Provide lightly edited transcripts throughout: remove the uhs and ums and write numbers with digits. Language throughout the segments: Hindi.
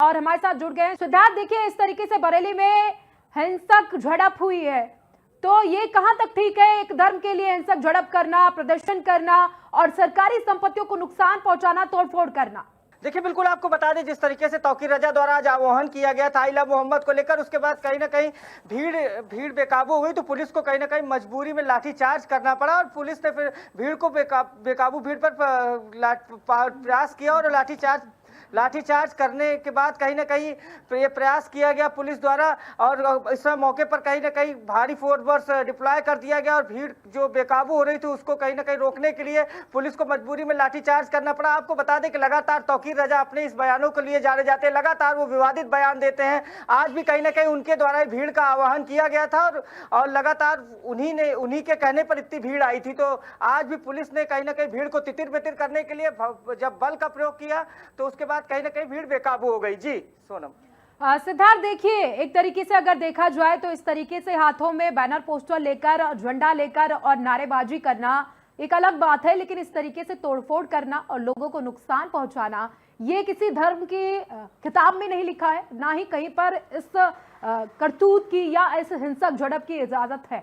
और हमारे साथ जुड़ गए हैं सिद्धार्थ। देखिए, इस तरीके से बरेली में हिंसक झड़प हुई है, तो ये कहां तक ठीक है? एक धर्म के लिए हिंसक झड़प करना, प्रदर्शन करना और सरकारी संपत्तियों को नुकसान पहुंचाना, तोड़फोड़ करना। देखिए, बिल्कुल आपको बता दें, जिस तरीके से तौकीर रजा द्वारा आज आह्वान किया गया था आई लव मोहम्मद को लेकर, उसके बाद कहीं ना कहीं भीड़ बेकाबू हो गई, तो पुलिस को कहीं ना कहीं मजबूरी में लाठीचार्ज करना पड़ा और पुलिस ने फिर भीड़ को बेकाबू भीड़ पर प्रयास किया और लाठीचार्ज करने के बाद कहीं ना कहीं ये प्रयास किया गया पुलिस द्वारा और इस मौके पर कहीं ना कहीं भारी फोर्स डिप्लॉय कर दिया गया और भीड़ जो बेकाबू हो रही थी उसको कहीं ना कहीं रोकने के लिए पुलिस को मजबूरी में लाठीचार्ज करना पड़ा। आपको बता दें कि लगातार तौकीर रजा अपने इस बयानों के लिए जाने जाते हैं, लगातार वो विवादित बयान देते हैं। आज भी कहीं ना कहीं उनके द्वारा भीड़ का आह्वान किया गया था और लगातार उन्हीं के कहने पर इतनी भीड़ आई थी, तो आज भी पुलिस ने कहीं ना कहीं भीड़ को तितिर बितिर करने के लिए जब बल का प्रयोग किया तो उसके बाद कहीं ना कहीं भीड़ बेकाबू हो गई। जी सोनम। सिद्धार्थ, देखिए, एक तरीके से अगर देखा जाए तो इस तरीके से हाथों में बैनर पोस्टर लेकर, झंडा लेकर और नारेबाजी करना एक अलग बात है, लेकिन इस तरीके से तोड़फोड़ करना और लोगों को नुकसान पहुंचाना, ये किसी धर्म की किताब में नहीं लिखा है, ना ही कहीं पर इस करतूत की या इस हिंसक झड़प की इजाजत है।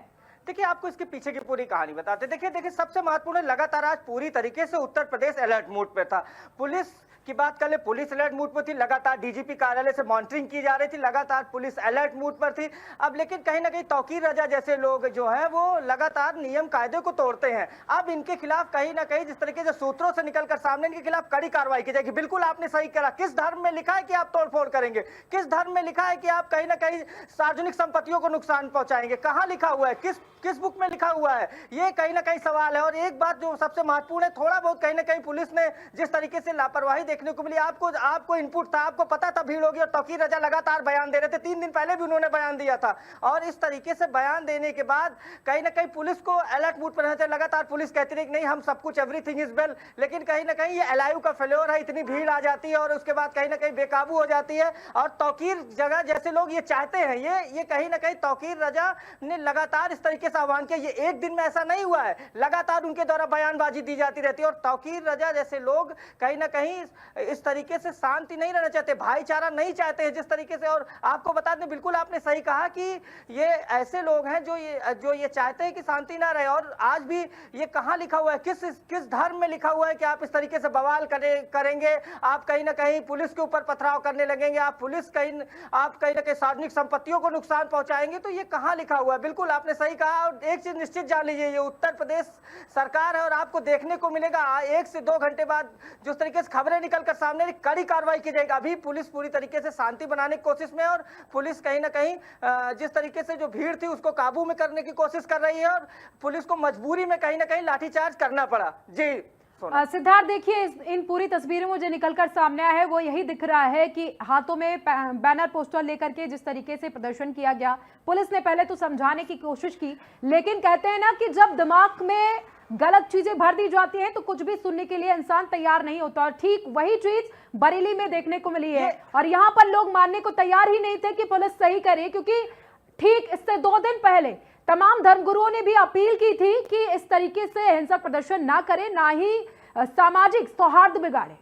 देखिए, आपको इसके पीछे की पूरी कहानी बताते। देखिए सबसे महत्वपूर्ण, लगातार आज पूरी तरीके से उत्तर प्रदेश अलर्ट मोड पर था। पुलिस की बात कर ले, पुलिस अलर्ट मोड पर थी, लगातार डीजीपी कार्यालय से मॉनिटरिंग की जा रही थी, लगातार पुलिस अलर्ट मोड पर थी। अब लेकिन कहीं ना कहीं तौकीर रजा जैसे लोग जो हैं वो लगातार नियम कायदे को तोड़ते हैं। अब इनके खिलाफ कहीं ना कहीं जिस तरीके से सूत्रों से निकलकर सामने इनके खिलाफ कड़ी कार्रवाई की जाएगी। बिल्कुल आपने सही करा, किस धर्म में लिखा है कि आप तोड़फोड़ करेंगे? किस धर्म में लिखा है कि आप कहीं ना कहीं सार्वजनिक संपत्तियों को नुकसान पहुंचाएंगे? कहाँ लिखा हुआ है? किस बुक में लिखा हुआ है? ये कहीं ना कहीं सवाल है। और एक बात जो सबसे महत्वपूर्ण है, थोड़ा बहुत कहीं ना कहीं पुलिस ने जिस तरीके से लापरवाही देखने को मिली, आपको इनपुट था, आपको पता था भीड़ होगी और तौकीर रजा लगातार बयान दे रहे थे। 3 दिन पहले भी उन्होंने बयान दिया था और इस तरीके से बयान देने के बाद कहीं ना कहीं पुलिस को अलर्ट मूड पर रहते हैं। लगातार पुलिस कहती रही नहीं, हम सब कुछ, एवरीथिंग इज वेल, लेकिन कहीं ना कहीं ये एलआईयू का फेल्योर है। इतनी भीड़ आ जाती है और उसके बाद कहीं ना कहीं बेकाबू हो जाती है और तौकीर जगह जैसे लोग ये चाहते हैं, ये कहीं ना कहीं तौकीर रजा ने लगातार इस तरीके से आह्वान किया। ये एक दिन में ऐसा नहीं हुआ है, लगातार उनके द्वारा बयानबाजी दी जाती रहती है और तौकीर रजा जैसे लोग कहीं ना कहीं इस तरीके से शांति नहीं रहना चाहते, भाईचारा नहीं चाहते हैं जिस तरीके से। और आपको बता दें, बिल्कुल आपने सही कहा कि ये ऐसे लोग हैं जो ये चाहते हैं कि शांति ना रहे। और आज भी ये कहां लिखा हुआ है, किस धर्म में लिखा हुआ है कि आप इस तरीके से बवाल करेंगे, आप कहीं ना कहीं पुलिस के ऊपर पथराव करने लगेंगे, आप कहीं ना कहीं सार्वजनिक संपत्तियों को नुकसान पहुंचाएंगे? तो ये कहां लिखा हुआ है? बिल्कुल आपने सही कहा। और एक चीज निश्चित जान लीजिए, ये उत्तर प्रदेश सरकार है और आपको देखने को मिलेगा 1 से 2 घंटे बाद जिस तरीके से खबरें निकलकर सामने, कड़ी कार्रवाई की जाएगी। अभी पुलिस पूरी तरीके से शांति बनाने की कोशिश में और पुलिस कहीं ना कहीं जिस तरीके से जो भीड़ थी उसको काबू में करने की कोशिश कर रही है और पुलिस को मजबूरी में कहीं ना कहीं लाठीचार्ज करना पड़ा। जी सिद्धार्थ, देखिए, इन पूरी तस्वीरों में जो निकलकर सामने आया है वो यही दिख रहा है कि हाथों में बैनर पोस्टर लेकर के जिस तरीके से प्रदर्शन किया गया, पुलिस ने पहले तो समझाने की कोशिश की, लेकिन कहते हैं ना कि जब दिमाग में गलत चीजें भर दी जाती हैं तो कुछ भी सुनने के लिए इंसान तैयार नहीं होता। और ठीक वही चीज बरेली में देखने को मिली है और यहाँ पर लोग मानने को तैयार ही नहीं थे कि पुलिस सही करे, क्योंकि ठीक इससे 2 दिन पहले तमाम धर्मगुरुओं ने भी अपील की थी कि इस तरीके से हिंसक प्रदर्शन ना करें, ना ही सामाजिक सौहार्द बिगाड़े।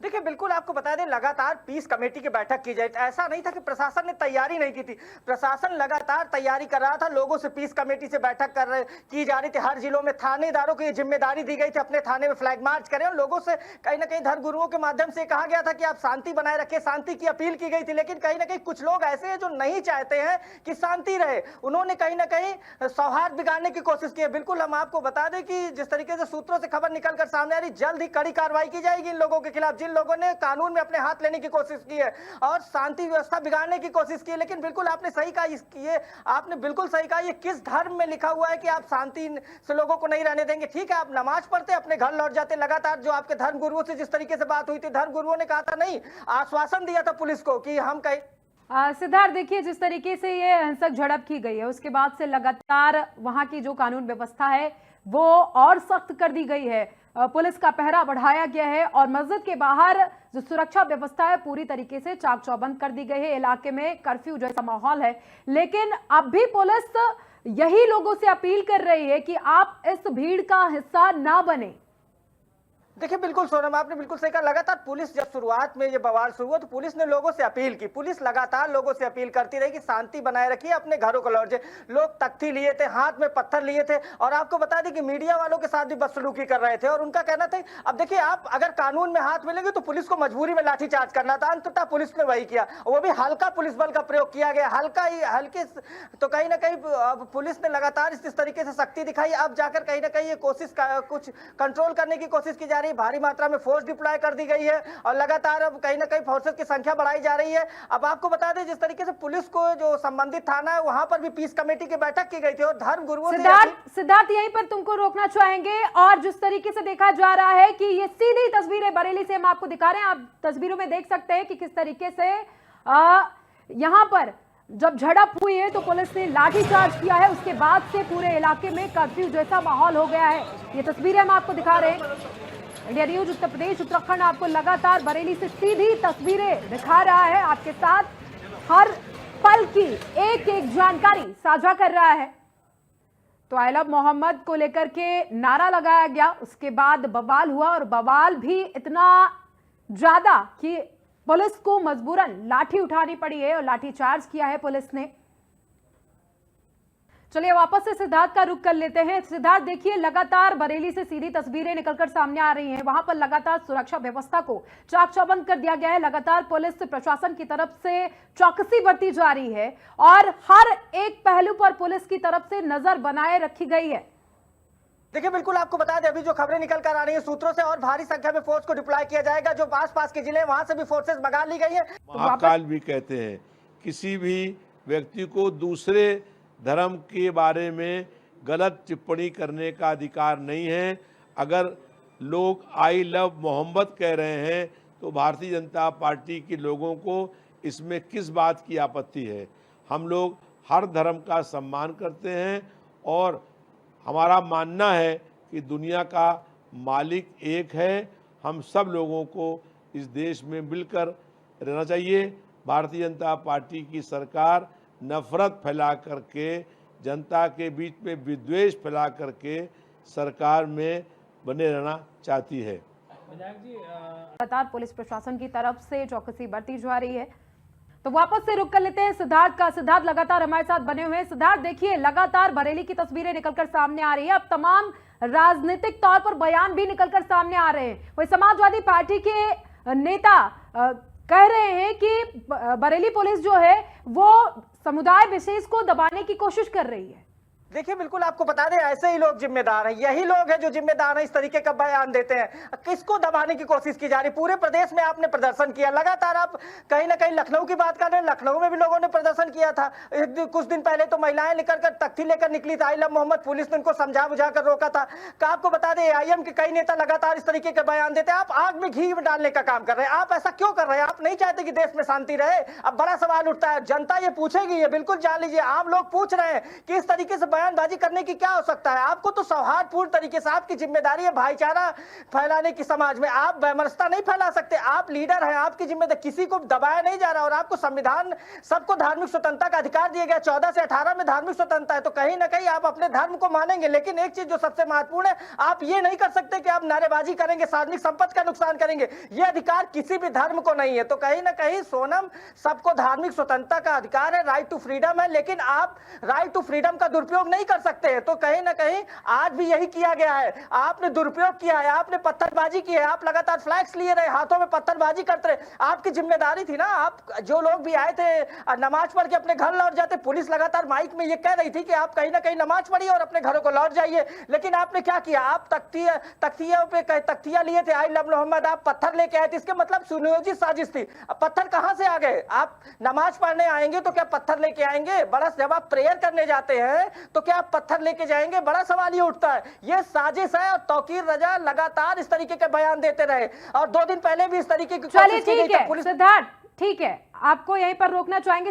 देखिए, बिल्कुल आपको बता दें, लगातार पीस कमेटी की बैठक की जाए। ऐसा नहीं था कि प्रशासन ने तैयारी नहीं की थी, प्रशासन लगातार तैयारी कर रहा था। लोगों से पीस कमेटी से बैठक की जा रही थी। हर जिलों में थानेदारों को ये जिम्मेदारी दी गई थी, अपने थाने में फ्लैग मार्च करें और लोगों से कहीं ना कहीं धर्मगुरुओं के माध्यम से कहा गया था कि आप शांति बनाए रखें, शांति की अपील की गई थी। लेकिन कहीं ना कहीं कुछ लोग ऐसे हैं जो नहीं चाहते हैं कि शांति रहे, उन्होंने कहीं ना कहीं सौहार्द बिगाड़ने की कोशिश की है। बिल्कुल हम आपको बता दें कि जिस तरीके से सूत्रों से खबर निकलकर सामने आ रही, जल्द ही कड़ी कार्रवाई की जाएगी इन लोगों के खिलाफ लोगों ने कानून में अपने हाथ लेने की कोशिश की है और शांति व्यवस्था बिगाड़ने की कोशिश की है। लेकिन बिल्कुल आपने सही कहा, आपने बिल्कुल सही कहा, ये किस धर्म में लिखा हुआ है कि आप शांति से लोगों को नहीं रहने देंगे? ठीक है, आप नमाज पढ़ते, अपने घर लौट जाते। लगातार जो आपके धर्म गुरुओं से जिस तरीके से बात हुई थी, धर्म गुरुओं ने कहा था, नहीं, आश्वासन दिया था पुलिस को कि हम कहीं। सिद्धार्थ, देखिए, जिस तरीके से ये हिंसक झड़प की गई है उसके बाद से लगातार वहां की जो कानून व्यवस्था है वो और सख्त कर दी गई है, पुलिस का पहरा बढ़ाया गया है और मस्जिद के बाहर जो सुरक्षा व्यवस्था है पूरी तरीके से चाक चौबंद कर दी गई है। इलाके में कर्फ्यू जैसा माहौल है, लेकिन अब भी पुलिस यही लोगों से अपील कर रही है कि आप इस भीड़ का हिस्सा ना बने। देखिए बिल्कुल सोनम, आपने बिल्कुल सही कहा। लगातार पुलिस, जब शुरुआत में ये बवाल शुरू हुआ तो पुलिस ने लोगों से अपील की। पुलिस लगातार लोगों से अपील करती रही कि शांति बनाए रखिए, अपने घरों को लौट जाए। लोग तख्ती लिए थे, हाथ में पत्थर लिए थे, और आपको बता दें कि मीडिया वालों के साथ भी बदसलूकी कर रहे थे। और उनका कहना था, अब देखिए, आप अगर कानून में हाथ मिलेंगे तो पुलिस को मजबूरी में लाठीचार्ज करना था। अंततः पुलिस ने वही किया, वो भी हल्का पुलिस बल का प्रयोग किया गया, हल्के। तो कहीं ना कहीं पुलिस ने लगातार इस तरीके से सख्ती दिखाई। अब जाकर कहीं ना कहीं ये कोशिश कुछ कंट्रोल करने की कोशिश की जा रही है। भारी मात्रा में फोर्स डिप्लॉय कर दी गई है और लगातार अब कहीं ना कहीं फोर्सेस की संख्या बढ़ाई जा रही है। अब आपको बता दें, जिस तरीके से पुलिस को जो संबंधित थाना है वहां पर भी पीस कमेटी की बैठक की गई थी और धर्म गुरुओं से सिद्धार्थ यहीं पर तुमको रोकना चाहेंगे। और जिस तरीके से देखा जा रहा है कि ये सीधी तस्वीरें बरेली से हम आपको दिखा रहे हैं, आप तस्वीरों में देख सकते हैं कि किस तरीके से यहां पर जब झड़प हुई है तो पुलिस ने लाठीचार्ज किया है। उसके बाद से पूरे इलाके में कर्फ्यू जैसा माहौल हो गया है। ये तस्वीरें हम आपको दिखा रहे हैं। इंडिया न्यूज उत्तर प्रदेश उत्तराखंड आपको लगातार बरेली से सीधी तस्वीरें दिखा रहा है, आपके साथ हर पल की एक एक जानकारी साझा कर रहा है। तो आई लव मोहम्मद को लेकर के नारा लगाया गया, उसके बाद बवाल हुआ और बवाल भी इतना ज्यादा कि पुलिस को मजबूरन लाठी उठानी पड़ी है और लाठी चार्ज किया है पुलिस ने। चलिए वापस से सिद्धार्थ का रुख कर लेते हैं। सिद्धार्थ, देखिए लगातार बरेली से सीधी तस्वीरें निकलकर सामने आ रही हैं। वहां पर लगातार सुरक्षा व्यवस्था को चाक चौबंद कर दिया गया है। लगातार पुलिस प्रशासन की तरफ से चौकसी बरती जा रही है और हर एक पहलू पर पुलिस की तरफ से नजर बनाए रखी गई है। देखिए बिल्कुल, आपको बता दें, अभी जो खबरें निकल कर आ रही है सूत्रों से, और भारी संख्या में फोर्स को डिप्लॉय किया जाएगा। जो आस-पास के जिले वहां से भी फोर्सेस मंगा ली गई है। महाकाल भी कहते हैं, किसी भी व्यक्ति को दूसरे धर्म के बारे में गलत टिप्पणी करने का अधिकार नहीं है। अगर लोग आई लव मोहम्मद कह रहे हैं तो भारतीय जनता पार्टी के लोगों को इसमें किस बात की आपत्ति है। हम लोग हर धर्म का सम्मान करते हैं और हमारा मानना है कि दुनिया का मालिक एक है। हम सब लोगों को इस देश में मिलकर रहना चाहिए। भारतीय जनता पार्टी की सरकार नफरत फैला करके, जनता के बीच में विद्वेष फैला करके सरकार में बने रहना चाहती है। लगातार पुलिस प्रशासन की तरफ से चौकसी बरती जा रही है। तो वापस से रुक कर लेते हैं सिद्धार्थ का। सिद्धार्थ लगातार हमारे साथ बने हुए हैं। सिद्धार्थ, देखिए लगातार बरेली की तस्वीरें निकलकर सामने आ रही है। अब तमाम राजनीतिक तौर पर बयान भी निकलकर सामने आ रहे हैं। वही समाजवादी पार्टी के नेता कह रहे हैं कि बरेली पुलिस जो है वो समुदाय विशेष को दबाने की कोशिश कर रही है। देखिए बिल्कुल, आपको बता दें, ऐसे ही लोग जिम्मेदार हैं। यही लोग हैं जो जिम्मेदार हैं, इस तरीके का बयान देते हैं। किसको दबाने की कोशिश की जा रही? पूरे प्रदेश में आपने प्रदर्शन किया लगातार। आप कहीं ना कहीं लखनऊ की बात कर रहे हैं, लखनऊ में भी लोगों ने प्रदर्शन किया था। कुछ दिन पहले तो महिलाएं लेकर तख्ती लेकर निकली थी, आई लव मोहम्मद। पुलिस ने उनको समझा बुझा कर रोका था। आपको बता दें, AIM के कई नेता लगातार इस तरीके के बयान देते हैं। आप आग में घी डालने का काम कर रहे हैं। आप ऐसा क्यों कर रहे हैं? आप नहीं चाहते कि देश में शांति रहे? अब बड़ा सवाल उठता है, जनता ये पूछेगी, ये बिल्कुल जान लीजिए। आम लोग पूछ रहे हैं कि इस तरीके से बयानबाजी करने की क्या हो सकता है। आपको तो सौहार्दपूर्ण तरीके से, आपकी जिम्मेदारी है भाईचारा फैलाने की समाज में। आप वैमनस्यता नहीं फैला सकते। आप लीडर हैं, आपकी जिम्मेदारी। किसी को दबाया नहीं जा रहा और आपको संविधान, सबको धार्मिक स्वतंत्रता का अधिकार दिया गया। 14 से 18 में धार्मिक स्वतंत्रता है, तो कहीं ना कहीं आप अपने धर्म को मानेंगे। लेकिन एक चीज जो सबसे महत्वपूर्ण है, आप ये नहीं कर सकते कि आप नारेबाजी करेंगे, सार्वजनिक संपत्ति का नुकसान करेंगे। ये अधिकार किसी भी धर्म को नहीं है। तो कहीं ना कहीं सोनम, सबको धार्मिक स्वतंत्रता का अधिकार है, राइट टू फ्रीडम है, लेकिन आप राइट टू फ्रीडम का दुरुपयोग नहीं कर सकते। तो कहीं ना कहीं आज भी यही किया गया है। आपने दुरुपयोग किया है, आपने पत्थरबाजी की है, आप लगातार फ्लैग्स लिए रहे, हाथों में पत्थरबाजी करते रहे। आपकी जिम्मेदारी थी ना। आप जो लोग भी आए थे नमाज पढ़ के अपने घर लौट जाते। पुलिस लगातार माइक में ये कह रही थी कि आप कहीं ना कहीं नमाज पढ़िए और अपने घरों को लौट जाइए, लेकिन आपने क्या किया? आप तख्तियां लिए थे, आई लव मोहम्मद। आप पत्थर लेके आए थे, इसके मतलब सुनियोजित साजिश थी। अब पत्थर कहां से आ गए? आप नमाज पढ़ने आएंगे तो क्या पत्थर लेके आएंगे? बड़ा, जब आप प्रेयर करने जाते हैं तो क्या आप पत्थर लेके जाएंगे? बड़ा सवाल ये उठता है। ये साजिश है और तौकीर रजा लगातार इस तरीके के बयान देते रहे और 2 दिन पहले भी इस तरीके की कोशिश की गई थी। सिद्धार्थ, ठीक है, आपको यहीं पर रोकना चाहेंगे।